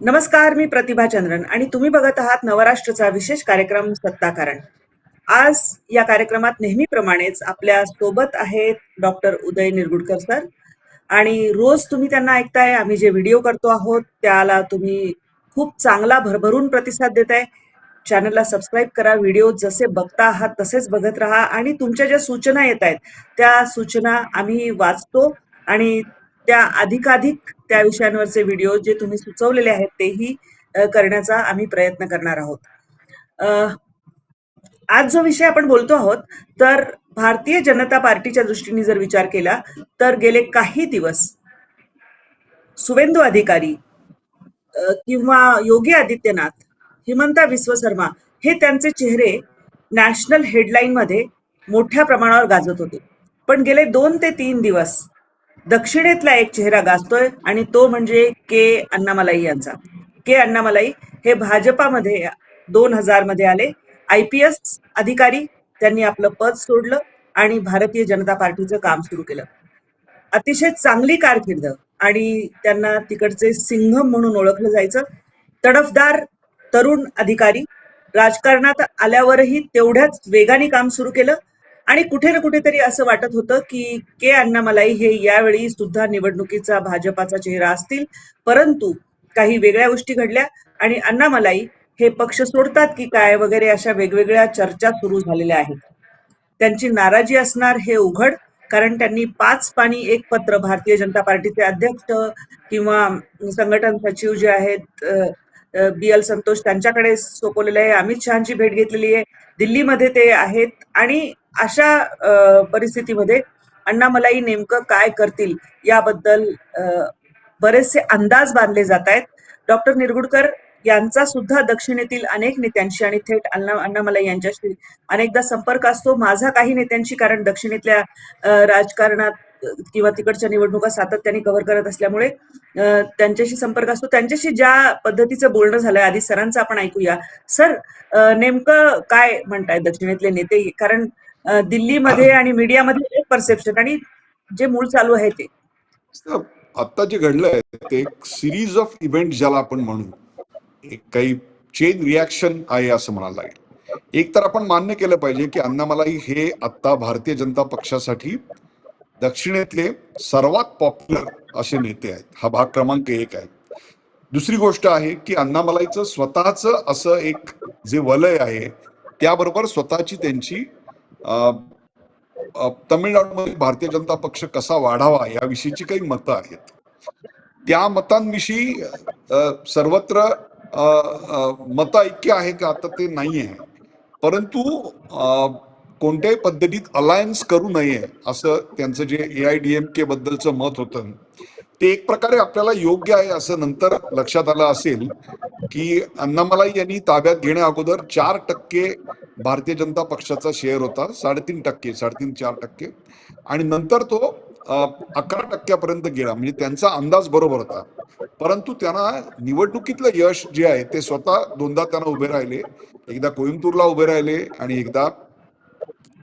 नमस्कार, मी प्रतिभा चंद्रन आणि तुम्ही बघत आहात नवराष्ट्रचा विशेष कार्यक्रम सत्ताकारण. आज या कार्यक्रमात नेहमीप्रमाणेच आपल्या सोबत आहेत डॉक्टर उदय निरगुडकर सर आणि रोज तुम्ही त्यांना ऐकताय. आम्ही जे व्हिडिओ करतो आहोत त्याला तुम्ही खूप चांगला भरभरून प्रतिसाद देताय. चॅनलला सबस्क्राईब करा, व्हिडिओ जसे बघता आहात तसेच बघत राहा आणि तुमच्या ज्या सूचना येत आहेत त्या सूचना आम्ही वाचतो आणि त्या अधिकाधिक त्या विषयांवरचे व्हिडिओ जे तुम्ही सुचवलेले आहेत तेही करण्याचा आम्ही प्रयत्न करणार आहोत. अ, आज जो विषय आपण बोलतो आहोत तर भारतीय जनता पार्टीच्या दृष्टीने जर विचार केला तर गेले काही दिवस शुभेंदू अधिकारी किंवा योगी आदित्यनाथ, हिमंता विश्व शर्मा हे त्यांचे चेहरे नॅशनल हेडलाईन मध्ये मोठ्या प्रमाणावर गाजत होते. पण गेले 2 ते 3 दिवस दक्षिणेतला एक चेहरा गाजतोय आणि तो म्हणजे के अण्णामलाई यांचा. के अण्णामलाई हे भाजपामध्ये 2000 मध्ये आले, IPS अधिकारी. त्यांनी आपलं पद सोडलं आणि भारतीय जनता पार्टीचं काम सुरू केलं. अतिशय चांगली कारकीर्द आणि त्यांना तिकडचे सिंघम म्हणून ओळखलं जायचं. तडफदार तरुण अधिकारी, राजकारणात आल्यावरही तेवढ्याच वेगाने काम सुरू केलं आणि कुठे ना कुठेतरी असं वाटत होतं की के अण्णामलाई हे यावेळी सुद्धा निवडणुकीचा भाजपाचा चेहरा असतील. परंतु काही वेगळ्या गोष्टी घडल्या आणि अण्णामलाई हे पक्ष सोडतात की काय वगैरे अशा वेगवेगळ्या चर्चा सुरू झालेल्या आहेत. त्यांची नाराजी असणार हे उघड, कारण त्यांनी 5 पानी 1 पत्र भारतीय जनता पार्टीचे अध्यक्ष किंवा संघटन सचिव जे आहेत BL संतोष त्यांच्याकडे सोपवलेलं आहे. अमित शहाची भेट घेतलेली आहे, दिल्लीमध्ये ते आहेत आणि अशा परिस्थितीमध्ये अण्णामलाई नेमकं काय करतील याबद्दल बरेचसे अंदाज बांधले जात आहेत. डॉक्टर निरगुडकर यांचा सुद्धा दक्षिणेतील अनेक नेत्यांशी आणि थेट अण्णामलाई यांच्याशी अनेकदा संपर्क असतो. माझा काही नेत्यांशी, कारण दक्षिणेतल्या राजकारणात किंवा तिकडच्या निवडणुका सातत्याने कव्हर करत असल्यामुळे त्यांच्याशी संपर्क असतो. त्यांच्याशी ज्या पद्धतीचं बोलणं झालंय, आधी सरांचं आपण ऐकूया. सर, नेमकं काय म्हणताय दक्षिणेतले नेते? कारण दिल्लीमध्ये आणि मीडियामध्ये एक परसेप्शन आणि जे मूळ चालू आहे ते आता जे घडलंय ते एक सिरीज ऑफ इव्हेंट ज्याला आपण म्हणू, एक काही चेन रिॲक्शन आहे असं म्हणायला लागेल. एक तर आपण मान्य केलं पाहिजे की अण्णामलाई हे आता भारतीय जनता पक्षासाठी दक्षिणेतले सर्वात पॉप्युलर असे नेते आहेत. हा भाग क्रमांक 1 आहे. दुसरी गोष्ट आहे की अण्णामलाईचं स्वतःचं असं एक जे वलय आहे, त्याबरोबर स्वतःची त्यांची तमिळनाडूमध्ये भारतीय जनता पक्ष कसा वाढावा याविषयीची काही मतं आहेत. त्या मतांविषयी सर्वत्र मत ऐक्य आहे का, आता ते नाही आहे. परंतु कोणत्याही पद्धतीत अलायन्स करू नये असं त्यांचं जे AIDMK बद्दलचं मत होतं ते एक प्रकारे आपल्याला योग्य आहे असं नंतर लक्षात आलं असेल की अण्णामलाई यांनी ताब्यात घेण्या अगोदर 4% भारतीय जनता पक्षाचा शेअर होता, 3.5%, 3.5-4%, आणि नंतर तो 11% गेला. म्हणजे त्यांचा अंदाज बरोबर होता. परंतु त्यांना निवडणुकीतलं यश जे आहे ते स्वतः 2दा त्यांना उभे राहिले. एकदा कोइंबतूरला उभे राहिले आणि एकदा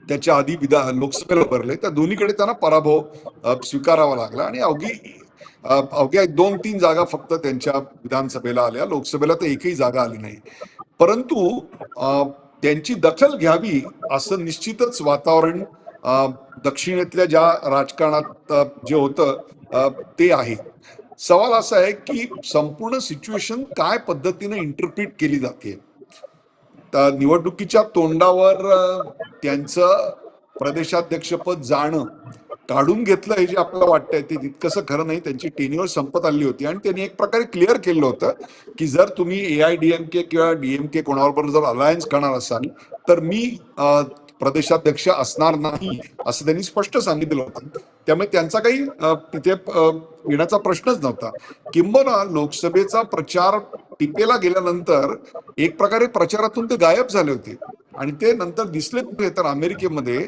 त्याच्या आधी लोकसभेला उभारले. त्या दोन्हीकडे त्यांना पराभव स्वीकारावा लागला आणि अवघ्या 2-3 जागा फक्त त्यांच्या विधानसभेला आल्या. लोकसभेला तर एकही जागा आली नाही. परंतु त्यांची दखल घ्यावी असं निश्चितच वातावरण दक्षिणेतल्या ज्या राजकारणात जे होतं ते आहे. सवाल असा आहे की संपूर्ण सिच्युएशन काय पद्धतीने इंटरप्रिट केली जाते. निवडणुकीच्या तोंडावर त्यांचं प्रदेशाध्यक्षपद जाणं काढून घेतलं हे जे आपल्याला वाटतंय ते तितकंसं खरं नाही. त्यांची टेन्युअर संपत आली होती आणि त्यांनी एक प्रकारे क्लिअर केलं होतं की जर तुम्ही AIDMK किंवा DMK कोणाबरोबर जर अलायन्स करणार असाल तर मी प्रदेशाध्यक्ष असणार नाही असं त्यांनी स्पष्ट सांगितलं होतं. त्यामुळे त्यांचा काही तिथे येण्याचा प्रश्नच नव्हता. किंबहुना लोकसभेचा प्रचार टिपेला गेल्यानंतर एक प्रकारे प्रचारातून ते गायब झाले होते आणि ते नंतर दिसले कुठे तर अमेरिकेमध्ये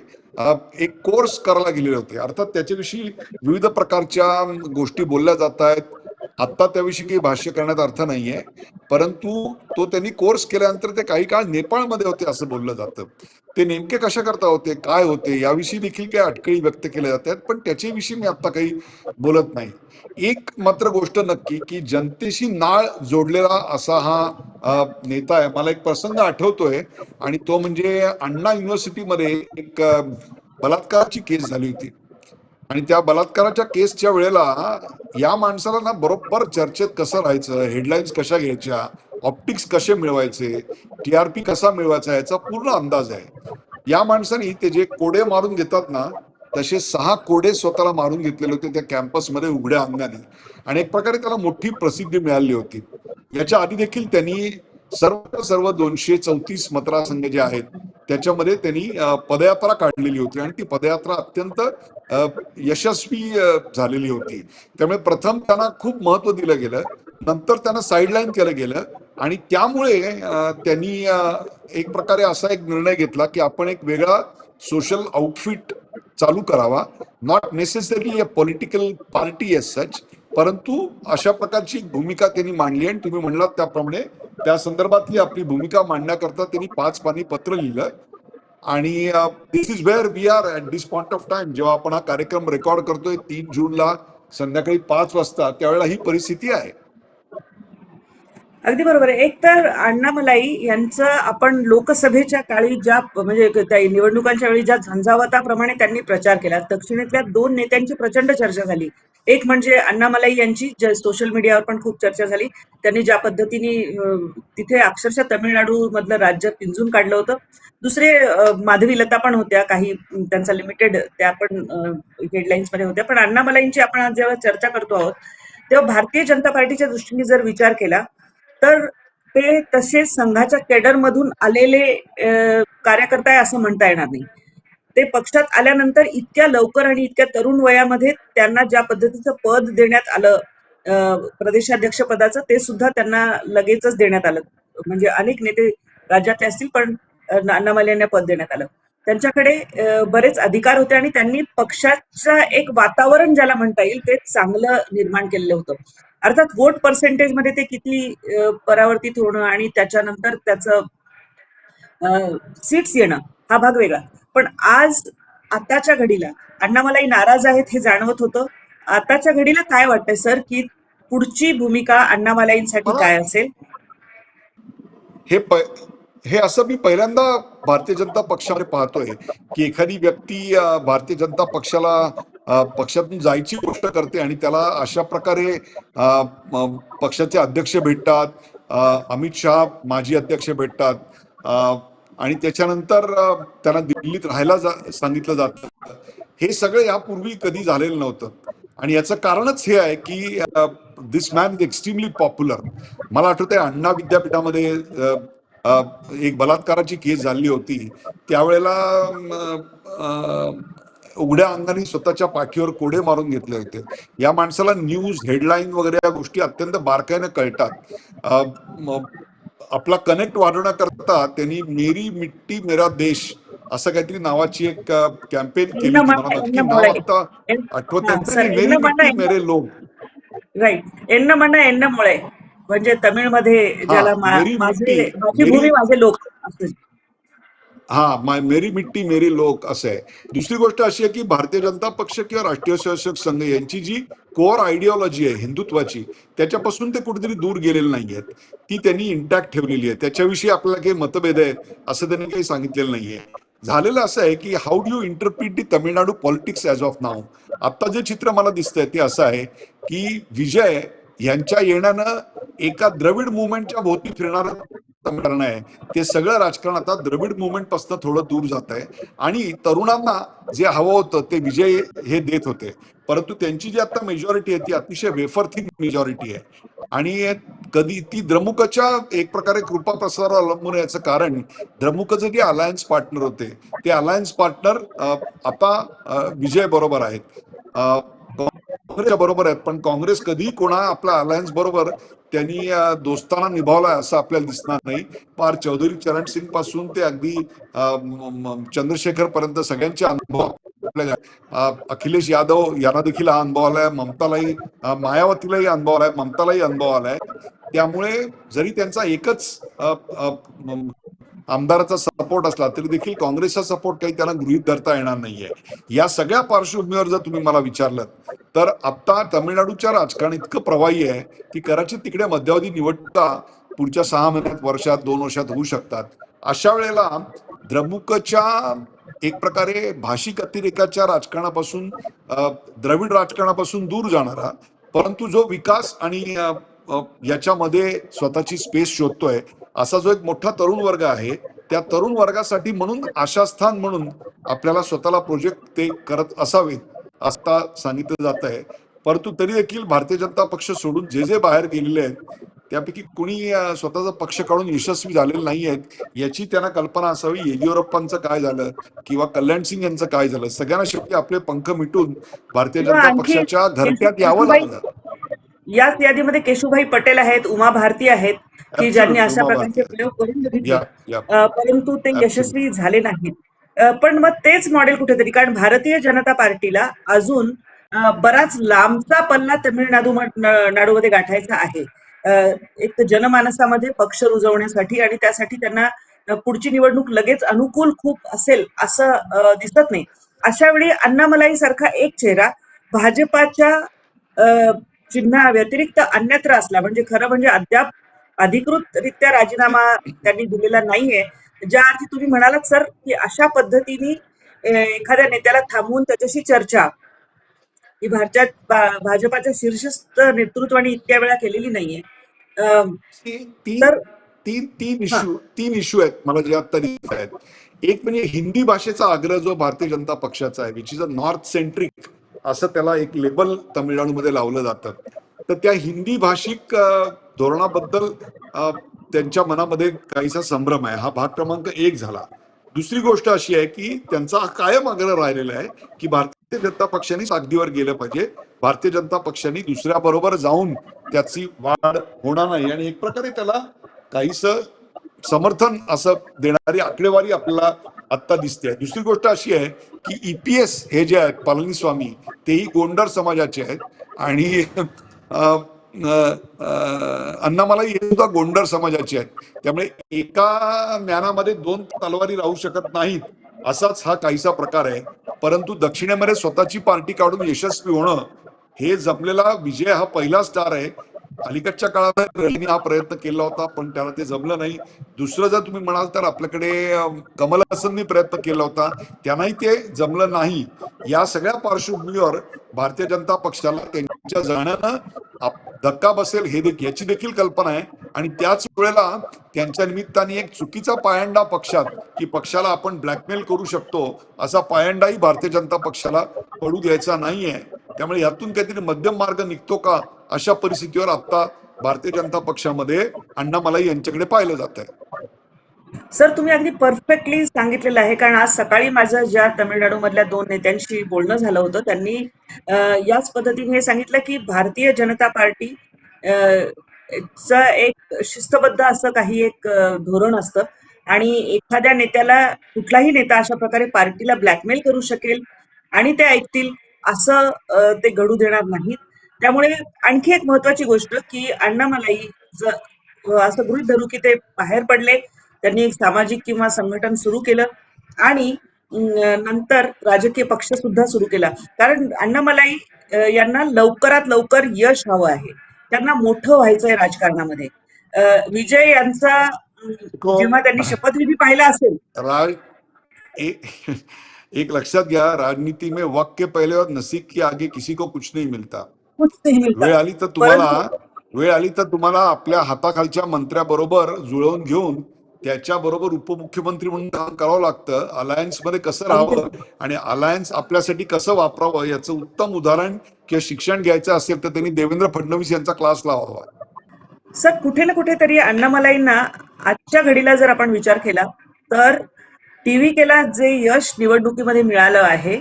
एक कोर्स करायला गेलेले होते. अर्थात त्याच्याविषयी विविध प्रकारच्या गोष्टी बोलल्या जात आहेत. आता त्याविषयी काही भाष्य करण्यात अर्थ नाहीये. परंतु तो त्यांनी कोर्स केल्यानंतर ते काही काळ नेपाळमध्ये होते असं बोललं जातं. ते नेमके कशा करता होते, काय होते, याविषयी देखील काही अटकळी व्यक्त केल्या जातात, पण त्याच्याविषयी मी आता काही बोलत नाही. एक मात्र गोष्ट नक्की, की जनतेशी नाळ जोडलेला असा हा नेता आहे. मला एक प्रसंग आठवतोय, आणि तो म्हणजे अण्णा युनिव्हर्सिटीमध्ये एक बलात्काराची केस झाली होती. आणि त्या बलात्काराच्या केसच्या वेळेला या माणसाला ना बरोबर चर्चेत कसं राहायचं, हेडलाईन्स कशा घ्यायच्या, ऑप्टिक्स कसे मिळवायचे, टीआरपी कसा मिळवायचा, याचा पूर्ण अंदाज आहे. या माणसाने ते जे कोडे मारून घेतात ना, तसे 6 कोडे स्वतःला मारून घेतलेले होते त्या कॅम्पसमध्ये उघड्या अंगाने, आणि एक प्रकारे त्याला मोठी प्रसिद्धी मिळाली होती. याच्या आधी देखील त्यांनी सर्व 234 मतदारसंघ जे आहेत त्याच्यामध्ये त्यांनी पदयात्रा काढलेली होती, आणि ती पदयात्रा अत्यंत यशस्वी झालेली होती. त्यामुळे प्रथम त्यांना खूप महत्व दिलं गेलं, नंतर त्यांना साईडलाईन केलं गेलं, आणि त्यामुळे त्यांनी एक प्रकारे असा एक निर्णय घेतला की आपण एक वेगळा सोशल आउटफिट चालू करावा, not necessary a political party as such, परंतु अशा प्रकारची भूमिका त्यांनी मांडली. आणि तुम्ही म्हणलात त्याप्रमाणे त्या संदर्भातली आपली भूमिका मांडण्याकरता त्यांनी 5 पानी पत्र लिहिलं. आणि this is where we are at this point of time. जेव्हा आपण हा कार्यक्रम रेकॉर्ड करतोय 3 जूनला संध्याकाळी 5 वाजता, त्यावेळेला ही परिस्थिती आहे. अगदी बरोबर आहे. एक तर अण्णामलाई यांचं आपण लोकसभेच्या काळी ज्या म्हणजे त्या निवडणुकांच्या वेळी ज्या झंझावाताप्रमाणे त्यांनी प्रचार केला, दक्षिणेतल्या 2 नेत्यांची प्रचंड चर्चा झाली. एक म्हणजे अण्णामलाई यांची, ज्या सोशल मीडियावर पण खूप चर्चा झाली. त्यांनी ज्या पद्धतीने तिथे अक्षरशः तमिळनाडू मधलं राज्य पिंजून काढलं होतं. दुसरे माधवी लता पण होत्या, काही त्यांचा लिमिटेड त्या पण हेडलाईन्स मध्ये होत्या. पण अण्णामलाईंची आपण आज जेव्हा चर्चा करतो आहोत, तेव्हा भारतीय जनता पार्टीच्या दृष्टीने जर विचार केला तर ते तसे संघाच्या केडरमधून आलेले कार्यकर्ता आहे असं म्हणता येणार नाही. ते पक्षात आल्यानंतर इतक्या लवकर आणि इतक्या तरुण वयामध्ये त्यांना ज्या पद्धतीचं पद देण्यात आलं, प्रदेशाध्यक्ष पदाचं, ते सुद्धा त्यांना लगेचच देण्यात आलं. म्हणजे अनेक नेते राज्यातले असतील, पण अण्णामलाई यांना पद देण्यात आलं. त्यांच्याकडे बरेच अधिकार होते आणि त्यांनी पक्षाचं एक वातावरण ज्याला म्हणता येईल ते चांगलं निर्माण केलेलं होतं. अर्थात वोट पर्सेंटेज मध्ये ते किती परावर्तित होणं आणि त्याच्यानंतर त्याचं सीट्स येणं हा भाग वेगळा. पण आज आताच्या घडीला अण्णामलाई नाराज आहेत हे जाणवत होतं. आताच्या घडीला काय वाटतंय सर, की पुढची भूमिका अण्णामलाईंसाठी मला काय असेल? हे हे असं मी पहिल्यांदा भारतीय जनता पक्षामध्ये पाहतोय, की एखादी व्यक्ती भारतीय जनता पक्षातून जायची गोष्ट करते, आणि त्याला अशा प्रकारे पक्षाचे अध्यक्ष भेटतात, अमित शहा माजी अध्यक्ष भेटतात, आणि त्याच्यानंतर त्यांना दिल्लीत राहायला सांगितलं जातं. हे सगळं यापूर्वी कधी झालेलं नव्हतं, आणि याचं कारणच हे आहे की दिस मॅन इज एक्स्ट्रीमली पॉप्युलर. मला आठवतंय अण्णा विद्यापीठामध्ये एक बलात्काराची केस झाली होती. त्यावेळेला उघड्या अंगाने स्वतःच्या पाठीवर कोडे मारून घेतले होते. या माणसाला न्यूज, हेडलाईन वगैरे या गोष्टी अत्यंत बारकाईने कळतात. आपला कनेक्ट वाढवण्याकरता त्यांनी मेरी मिट्टी मेरा देश असं काहीतरी नावाची एक कॅम्पेन केली होती. मला नक्की नाव आता आठवत हा नाही. सर, नाही, मेरी मिट्टी मेरे लोग. राईट, एन्न मना एन्न मुळे, म्हणजे तमिळमध्ये हा, ज्याला मेरी मिट्टी माझी मेरी भूमी माझे लोक असं. हा, मेरी मिट्टी मेरी लोक असं आहे. दुसरी गोष्ट अशी आहे की भारतीय जनता पक्ष किंवा राष्ट्रीय स्वयंसेवक संघ यांची जी कोअर आयडिओलॉजी आहे हिंदुत्वाची, त्याच्यापासून ते कुठेतरी दूर गेलेले नाहीयेत. ती त्यांनी इंटॅक्ट ठेवलेली आहे. त्याच्याविषयी आपल्याला काही मतभेद आहेत असं त्यांनी काही सांगितलेलं नाहीये. झालेलं असं आहे की how do you interpret the Tamil Nadu politics as of now. आता जे चित्र मला दिसतंय ते असं आहे की विजय यांच्या येण्यानं एका द्रविड मुवमेंटच्या भोवती फिरणारं राजकारण आहे. ते सगळं राजकारण आता द्रविड मुवमेंट पासून थोडं दूर जात आहे, आणि तरुणांना जे हवं होतं ते विजय हे देत होते. परंतु त्यांची जी आता मेजॉरिटी आहे ती अतिशय वेफर थिन मेजॉरिटी आहे, आणि कधी ती द्रमुकच्या एक प्रकारे कृपा प्रसारावर अवलंबून. याचं कारण द्रमुकचे जे अलायन्स पार्टनर होते ते अलायन्स पार्टनर आता विजय बरोबर आहेत, काँग्रेसच्या बरोबर आहेत. पण काँग्रेस कधी कोणा आपल्या अलायन्स बरोबर त्यांनी दोस्ताना निभावलाय असं आपल्याला दिसणार नाही. पार चौधरी चरण सिंग पासून ते अगदी चंद्रशेखर पर्यंत सगळ्यांचे अनुभव अखिलेश यादव यांना देखील हा अनुभव आलाय, ममतालाही, मायावतीलाही अनुभव आलाय, ममतालाही अनुभव आलाय. त्यामुळे जरी त्यांचा एकच आमदाराचा सपोर्ट असला तरी देखील काँग्रेसचा सपोर्ट काही त्यांना गृहीत धरता येणार नाहीये. या सगळ्या पार्श्वभूमीवर जर तुम्ही मला विचारलं तर आता तामिळनाडूच्या राजकारण इतकं प्रवाही आहे की कदाचित तिकडे मध्यावधी निवडणुका पुढच्या 6 महिन्यात, वर्षात, 2 वर्षात होऊ शकतात. अशा वेळेला द्रमुकच्या एक प्रकारे भाषिक अतिरेकाच्या राजकारणापासून द्रविड राजकारणापासून दूर जाणारा, परंतु जो विकास आणि याच्यामध्ये स्वतःची स्पेस शोधतोय असा जो एक मोठा तरुण वर्ग आहे, त्या तरुण वर्गासाठी म्हणून आशास्थान म्हणून आपल्याला स्वतःला प्रोजेक्ट ते करत असावेत असता सांगितलं जात आहे. परंतु तरी देखील भारतीय जनता पक्ष सोडून जे जे बाहेर गेलेले आहेत त्यापैकी कुणी स्वतःचा पक्ष काढून यशस्वी झालेले नाही आहेत याची त्यांना कल्पना असावी. येदियुरप्पांचं काय झालं किंवा कल्याण सिंग यांचं काय झालं, सगळ्यांना शेवटी आपले पंख मिटून भारतीय किंवा जनता आणखी पक्षाच्या घरट्यात यावं केशुभाई, लागलं. याच यादीमध्ये केशुभाई पटेल आहेत, उमा भारती आहेत, की ज्यांनी ऍब्सोल्युटली अशा उमा प्रकारचे भारती प्रयोग करून बघितले, या या परंतु ते ऍब्सोल्युटली. यशस्वी झाले नाहीत. पण मग तेच मॉडेल कुठेतरी, कारण भारतीय जनता पार्टीला अजून बराच लांबचा पल्ला नाडूमध्ये गाठायचा आहे. एक तर जनमानसामध्ये पक्ष रुजवण्यासाठी, आणि त्यासाठी त्यांना पुढची निवडणूक लगेच अनुकूल खूप असेल असं दिसत नाही. अशा वेळी अण्णामलाई सारखा एक चेहरा भाजपाच्या चिन्हा व्यतिरिक्त अन्यत्र असला, म्हणजे खरं म्हणजे अद्याप अधिकृतरित्या राजीनामा त्यांनी दिलेला नाहीये. ज्या अर्थी तुम्ही म्हणालात सर, की अशा पद्धतीने एखाद्या नेत्याला थांबवून त्याच्याशी चर्चा ही भाजपाच्या शीर्षस्थ नेतृत्वाने इतक्या वेळा केलेली नाहीये. तीन तर तीन तीन हा, इश्यू तीन इश्यू आहेत मला जे आता दिसत आहेत. एक म्हणजे हिंदी भाषेचा आग्रह जो भारतीय जनता पक्षाचा आहे, which is a north centric असं त्याला एक लेबल तामिळनाडूमध्ये लावलं जातं. तर त्या हिंदी भाषिक धोरणाबद्दल त्यांच्या मनामध्ये काहीसा संभ्रम आहे. हा भाग क्रमांक 1 झाला. दुसरी गोष्ट अशी आहे की त्यांचा हा कायम आग्रह राहिलेला आहे की भारतीय जनता पक्षाने सागदीवर गेलं पाहिजे, भारतीय जनता पक्षाने दुसऱ्याबरोबर जाऊन त्याची वाढ होणार नाही, आणि एक प्रकारे त्याला काहीसं समर्थन असं देणारी आकडेवारी आपल्याला आत्ता दिसते. दुसरी गोष्ट अशी आहे की ईपीएस हे जे आहेत पळणीस्वामी, तेही गोंडर समाजाचे आहेत, आणि अण्णामलाई हे सुद्धा गोंडर समाजाचे आहेत. त्यामुळे एका ज्ञानामध्ये 2 तलवारी राहू शकत नाहीत, असाच हा काहीसा प्रकार आहे. परंतु दक्षिणेमध्ये स्वतःची पार्टी काढून यशस्वी होणं हे जमलेला विजय हा पहिला स्टार आहे. अलीकडच्या काळात रजनी हा प्रयत्न केला होता पण त्याला ते जमलं नाही. दुसरं जर तुम्ही म्हणाल तर आपल्याकडे कमल हसननी प्रयत्न केला होता, त्यांनाही ते जमलं नाही. या सगळ्या पार्श्वभूमीवर भारतीय जनता पक्षाला त्यांच्या जाण्यानं धक्का बसेल हे याची देखील कल्पना आहे, आणि त्याच वेळेला त्यांच्या निमित्ताने एक चुकीचा पायंडा पक्षात, की पक्षाला आपण ब्लॅकमेल करू शकतो असा पायंडाही भारतीय जनता पक्षाला पडू द्यायचा नाहीये. त्यामुळे यातून काहीतरी मध्यम मार्ग निघतो का अशा परिस्थितीवर आता भारतीय जनता पक्षामध्ये अण्णामलाई यांच्याकडे पाहिलं जात आहे. सर तुम्ही अगदी परफेक्टली सांगितलेलं आहे, कारण आज सकाळी माझं ज्या तामिळनाडूमधल्या 2 नेत्यांशी बोलणं झालं होतं, त्यांनी याच पद्धतीने हे सांगितलं की भारतीय जनता पार्टी चं एक शिस्तबद्ध असं काही एक धोरण असतं, आणि एखाद्या नेत्याला, कुठलाही नेता अशा प्रकारे पार्टीला ब्लॅकमेल करू शकेल आणि ते ऐकतील असं ते घडू देणार नाहीत. त्यामुळे आणखी एक महत्वाची गोष्ट की अण्णामलाई असं गृहीत धरू की ते बाहेर पडले, त्यांनी एक सामाजिक किंवा संघटन सुरू केलं, आणि नंतर राजकीय पक्ष सुद्धा सुरू केला. कारण अण्णामलाई यांना लवकरात लवकर यश हवं आहे, त्यांना मोठं व्हायचंय राजकारणामध्ये. विजय यांचा देखो, जेव्हा त्यांनी शपथविधी पाहिला असेल, राज एक, एक लक्षात घ्या, राजनीति में वक्त के पहले और नसीब के आगे किसी को कुछ नहीं मिळता. कुछ नाही मिळता, वेळ आली तर परंतु तुम्हाला आपल्या हाताखालच्या मंत्र्याबरोबर जुळवून घेऊन त्याच्याबरोबर उपमुख्यमंत्री म्हणून काम करावं लागतं. अलायन्स मध्ये कसं राहावं आणि अलायन्स आपल्यासाठी कसं वापरावं याचं उत्तम उदाहरण किंवा शिक्षण घ्यायचं असेल तर त्यांनी देवेंद्र फडणवीस यांचा क्लास लावावा. सर कुठे ना कुठेतरी अण्णामलाईंना आजच्या घडीला जर आपण विचार केला तर टीव्हीकेला जे यश निवडणुकीमध्ये मिळालं आहे,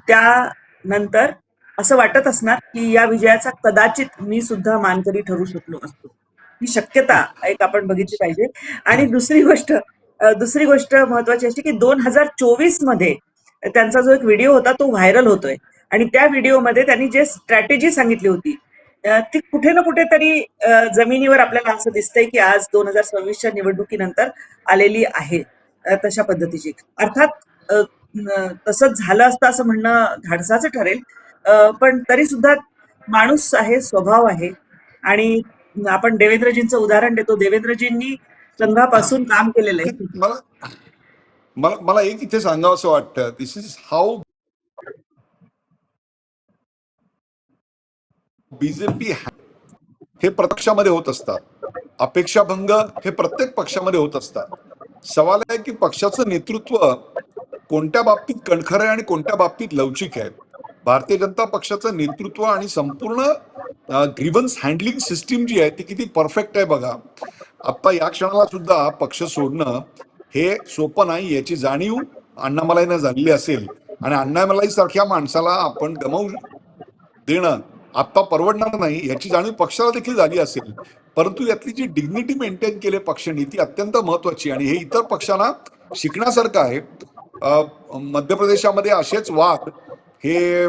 त्यानंतर असं वाटत असणार की या विजयाचा कदाचित मी सुद्धा मानकरी ठरू शकलो असतो. ही शक्यता एक आपण बघितली पाहिजे. आणि दुसरी गोष्ट महत्वाची अशी की 2024 मध्ये त्यांचा जो एक व्हिडिओ होता तो व्हायरल होतोय, आणि त्या व्हिडिओमध्ये त्यांनी जे स्ट्रॅटेजी सांगितली होती ती कुठे ना कुठेतरी जमिनीवर आपल्याला असं दिसतंय की आज 2026च्या निवडणुकीनंतर आलेली आहे तशा पद्धतीची. अर्थात तसंच झालं असतं असं म्हणणं धाडसाचं ठरेल. पण तरी सुद्धा माणूस आहे, स्वभाव आहे आणि आपण देवेंद्रजींचं उदाहरण देतो. देवेंद्रजींनी संघापासून काम केलेलं आहे. मला मला मला एक इथे सांगावं असं वाटतं, दिस इज हाऊ बीजेपी हे प्रत्यक्षामध्ये होत असतात. अपेक्षाभंग हे प्रत्येक पक्षामध्ये होत असतात. सवाल आहे की पक्षाचं नेतृत्व कोणत्या बाबतीत कणखर आहे आणि कोणत्या बाबतीत लवचिक आहे. भारतीय जनता पक्षाचं नेतृत्व आणि संपूर्ण ग्रीव्हन्स हँडलिंग सिस्टीम जी आहे ती किती परफेक्ट आहे बघा. आता या क्षणाला सुद्धा पक्ष सोडणं हे सोपं नाही याची जाणीव अण्णामलाईनं झालेली असेल आणि अण्णामलाई सारख्या माणसाला आपण गमावू देणं आता परवडणार नाही याची जाणीव पक्षाला देखील झाली असेल. परंतु यातली जी डिग्निटी मेंटेन केली पक्षाने ती अत्यंत महत्वाची आणि हे इतर पक्षांना शिकण्यासारखं आहे. मध्य प्रदेशामध्ये असेच वाद हे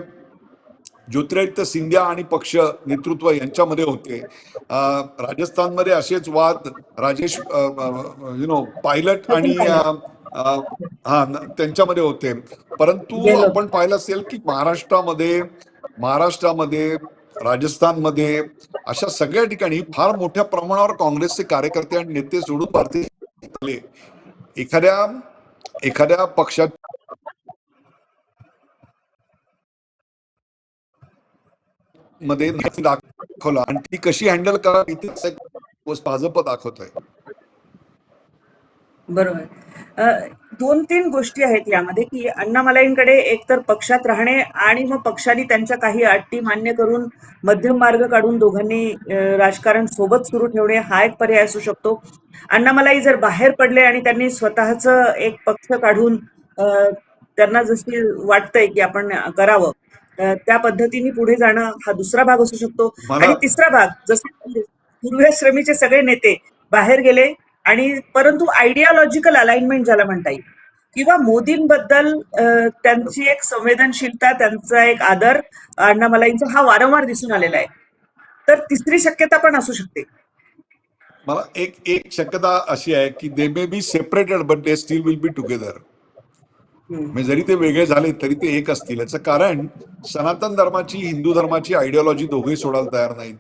ज्योतिरादित्य सिंधिया आणि पक्ष नेतृत्व यांच्यामध्ये होते. राजस्थानमध्ये असेच वाद राजेश पायलट आणि त्यांच्यामध्ये होते. परंतु आपण पाहिलं असेल की महाराष्ट्रामध्ये राजस्थानमध्ये अशा सगळ्या ठिकाणी फार मोठ्या प्रमाणावर काँग्रेसचे कार्यकर्ते आणि नेते सोडून भारतीय एखाद्या पक्षात मध्ये दाखवला आणि ती कशी हँडल करावी ती भाजप दाखवत आहे. बरोबर. 2-3 गोष्टी आहेत यामध्ये की अण्णामलाईंकडे एकतर पक्षात राहणे आणि मग पक्षाने त्यांच्या काही अटी मान्य करून मध्यम मार्ग काढून दोघांनी राजकारण सोबत सुरू ठेवणे हा एक पर्याय असू शकतो. अण्णामलाई जर बाहेर पडले आणि त्यांनी स्वतःचं एक पक्ष काढून त्यांना जशी वाटतंय की आपण करावं त्या पद्धतीने पुढे जाणं हा दुसरा भाग असू शकतो. आणि तिसरा भाग जसे पूर्वाश्रमीचे सगळे नेते बाहेर गेले आणि परंतु आयडिओलॉजिकल अलाइनमेंट ज्याला म्हणता येईल किंवा मोदींबद्दल त्यांची एक संवेदनशीलता त्यांचा एक आदर अण्णामलाईंचा हा वारंवार दिसून आलेला आहे. तर तिसरी शक्यता पण असू शकते. मला एक शक्यता अशी आहे की they may be separated but they still will be together. म्हणजे जरी ते वेगळे झाले तरी ते एक असतील. याचं कारण सनातन धर्माची हिंदू धर्माची आयडिओलॉजी दोघेही सोडायला तयार नाहीत.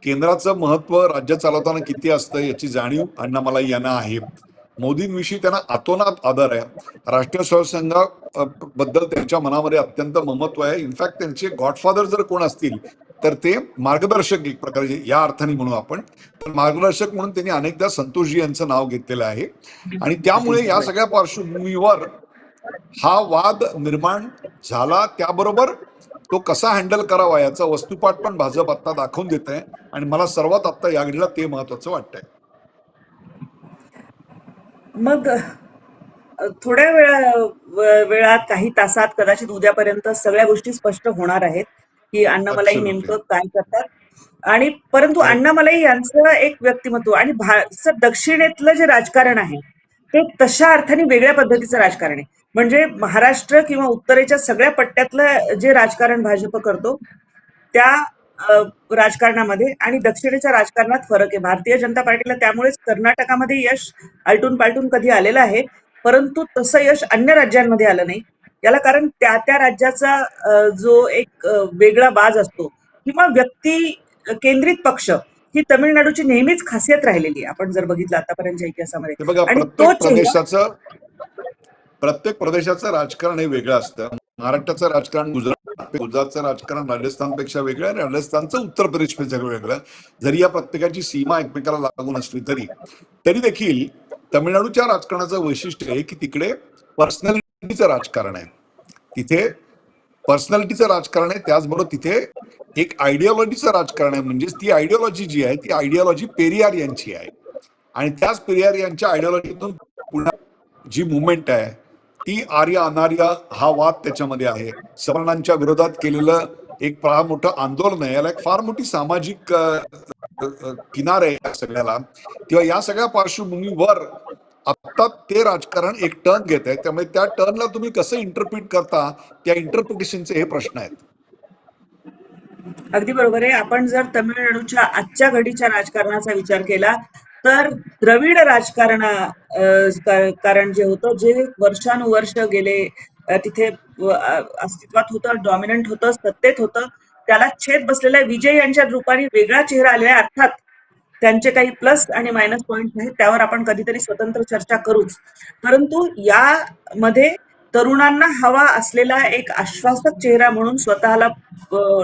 केंद्राचं महत्व राज्य चालवताना किती असतं याची जाणीव अण्णामलाई यांना आहे. मोदींविषयी त्यांना अतोनात आदर आहे. राष्ट्रीय स्वयंसेवकाबद्दल त्यांच्या मनामध्ये अत्यंत ममत्व आहे. इनफॅक्ट त्यांचे गॉडफादर जर कोण असतील तर ते मार्गदर्शक एक प्रकारचे या अर्थाने म्हणू आपण तर मार्गदर्शक म्हणून त्यांनी अनेकदा संतोषजी यांचं नाव घेतलेलं आहे. आणि त्यामुळे या सगळ्या पार्श्वभूमीवर हा वाद निर्माण झाला. त्याबरोबर तो कसा हँडल करावा याचा वस्तुपाठ पण भाजप आता दाखवून देत आहे आणि मला सर्वात आता या घडीला ते महत्वाचं वाटतंय. मग थोड्या वेळात काही तासात कदाचित उद्यापर्यंत सगळ्या गोष्टी स्पष्ट होणार आहेत की अण्णामलाई नेमकं काय करतात. आणि परंतु अण्णामलाई यांचं एक व्यक्तिमत्व आणि दक्षिणेतलं जे राजकारण आहे ते तशा अर्थाने वेगळ्या पद्धतीचं राजकारण आहे. म्हणजे महाराष्ट्र किंवा उत्तरेच्या सगळ्या पट्ट्यातलं जे राजकारण भाजप करतो त्या राजकारणामध्ये आणि दक्षिणेच्या राजकारणात फरक आहे. भारतीय जनता पार्टीला त्यामुळेच कर्नाटकामध्ये यश आलटून पालटून कधी आलेलं आहे परंतु तसं यश अन्य राज्यांमध्ये आलं नाही. याला कारण त्या त्या राज्याचा जो एक वेगळा बाज असतो किंवा व्यक्ती केंद्रित पक्ष ही तमिळनाडूची नेहमीच खासियत राहिलेली आहे आपण जर बघितलं आतापर्यंतच्या इतिहासामध्ये. आणि प्रत्येक प्रदेशाचं राजकारण हे वेगळं असतं. महाराष्ट्राचं राजकारण गुजरातचं राजकारण राजस्थानपेक्षा वेगळं आणि राजस्थानचं उत्तर प्रदेशपेक्षा वेगळं. जरी या प्रत्येकाची सीमा एकमेकाला लागून असली तरी देखील तमिळनाडूच्या राजकारणाचं वैशिष्ट्य आहे की तिकडे पर्सनॅलिटीचं राजकारण आहे. तिथे पर्सनॅलिटीचं राजकारण आहे त्याचबरोबर तिथे एक आयडिओलॉजीचं राजकारण आहे. म्हणजेच ती आयडिओलॉजी जी आहे ती आयडिओलॉजी पेरियार यांची आहे आणि त्याच पेरियार यांच्या आयडिओलॉजीतून पुन्हा जी मुवमेंट आहे ती आर्य अनार्य हा वाद त्याच्यामध्ये आहे. सवर्णांच्या विरोधात केलेलं एक फार मोठं आंदोलन आहे. याला एक फार मोठी सामाजिक किनार आहे या सगळ्याला. किंवा या सगळ्या पार्श्वभूमीवर आता ते राजकारण एक टर्न घेत आहे. त्यामुळे त्या टर्नला तुम्ही कसं इंटरप्रिट करता त्या इंटरप्रिटेशनचे हे प्रश्न आहेत. अगदी बरोबर आहे. आपण जर तमिळनाडूच्या आजच्या घडीच्या राजकारणाचा विचार केला, तर द्रविड कारण जे होतं, जे वर्षानुवर्ष गेले तिथे अस्तित्वात होतं, डॉमिनंट होतं, सत्तेत होतं, त्याला छेद बसलेल्या विजय यांच्या रूपाने वेगळा चेहरा आलेला आहे. अर्थात त्यांचे काही प्लस आणि मायनस पॉइंट आहेत, त्यावर आपण कधीतरी स्वतंत्र चर्चा करूच. परंतु यामध्ये तरुणांना हवा असलेला एक आश्वासक चेहरा म्हणून स्वतःला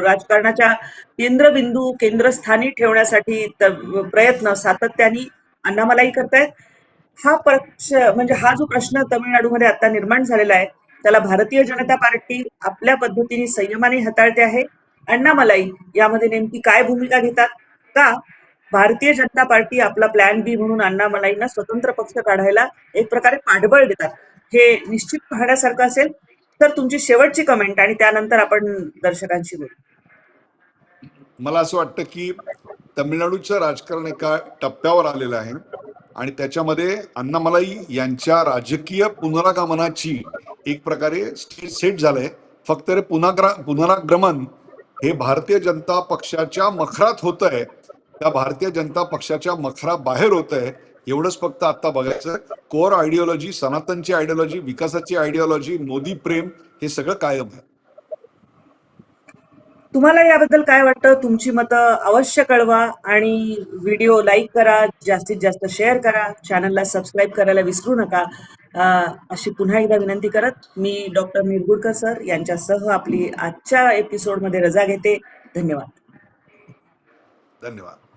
राजकारणाच्या केंद्रबिंदू, केंद्रस्थानी ठेवण्यासाठी प्रयत्न सातत्याने अण्णामलाई करतायत. हा पक्ष म्हणजे हा जो प्रश्न तमिळनाडूमध्ये आता निर्माण झालेला आहे, त्याला भारतीय जनता पार्टी आपल्या पद्धतीने संयमाने हाताळते आहे. अण्णामलाई यामध्ये नेमकी काय भूमिका घेतात? का भारतीय जनता पार्टी आपला प्लॅन बी म्हणून अण्णामलाईंना स्वतंत्र पक्ष काढायला एक प्रकारे पाठबळ देतात? हे निश्चित पाहण्यासारखं असेल. तर तुमची शेवटची कमेंट आणि त्यानंतर आपण दर्शकांशी बोलू. मला असं वाटतं की तमिळनाडूचं राजकारण एका टप्प्यावर आलेलं आहे आणि त्याच्यामध्ये अण्णामलाई यांच्या राजकीय पुनरागमनाची एक प्रकारे स्टेज सेट झालंय. फक्त ते पुनरागमन हे भारतीय जनता पक्षाच्या मखरात होत आहे, त्या भारतीय जनता पक्षाच्या मखराबाहेर होत आहे, एवढंच फक्त आता बघायचं. कोर आयडिओलॉजी, सनातनची आयडिओलॉजी, विकासाची आयडिओलॉजी, मोदी प्रेम हे सगळं कायम आहे. तुम्हाला याबद्दल काय वाटतं? तुमची मतं अवश्य कळवा आणि व्हिडिओ लाईक करा, जास्तीत जास्त शेअर करा, चॅनलला सबस्क्राईब करायला विसरू नका. अशी पुन्हा एकदा विनंती करत मी डॉक्टर निरगुडकर सर यांच्यासह आपली आजच्या एपिसोडमध्ये रजा घेते. धन्यवाद. धन्यवाद.